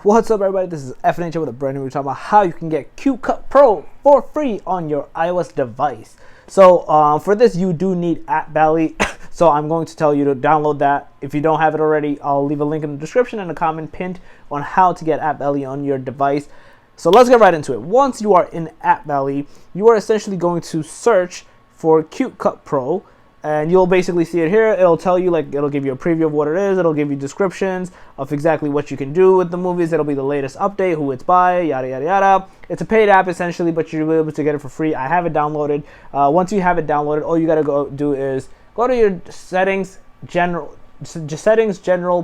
What's up, everybody? This is FNH with a brand new video talking about how you can get CuteCut Pro for free on your iOS device. So for this, you do need AppValley. So I'm going to tell you to download that. If you don't have it already, I'll leave a link in the description and a comment pinned on how to get AppValley on your device. So let's get right into it. Once you are in AppValley, you are essentially going to search for CuteCut Pro. And you'll basically see it here. It'll tell you, like, it'll give you a preview of what it is. It'll give you descriptions of exactly what you can do with the movies. It'll be the latest update, who it's by, yada, yada, yada. It's a paid app, essentially, but you'll be able to get it for free. I have it downloaded. Once you have it downloaded, all you got to go do is go to your settings, general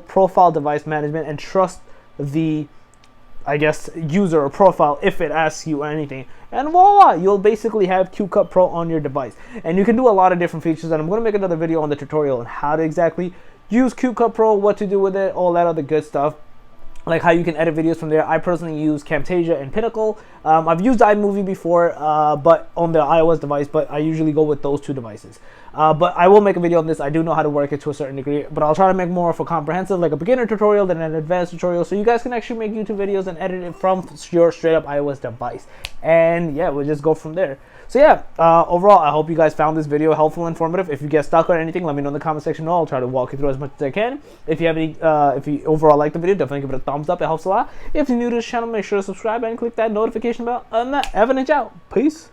profile, device management, and trust the, I guess, user or profile if it asks you anything. And voila, you'll basically have CuteCut Pro on your device. And you can do a lot of different features, and I'm going to make another video on the tutorial on how to exactly use CuteCut Pro, what to do with it, all that other good stuff. Like how you can edit videos from there. I personally use Camtasia and Pinnacle. I've used iMovie before, but on the iOS device, but I usually go with those two devices. But I will make a video on this. I do know how to work it to a certain degree, but I'll try to make more of a comprehensive, like a beginner tutorial than an advanced tutorial, so you guys can actually make YouTube videos and edit it from your straight up iOS device. And yeah, we'll just go from there. So yeah, overall, I hope you guys found this video helpful, informative. If you get stuck on anything, let me know in the comment section below. I'll try to walk you through as much as I can. If you have any, if you overall like the video, definitely give it a thumbs up. It helps a lot. If you're new to this channel, make sure to subscribe and click that notification bell. And that, FNH out. Peace.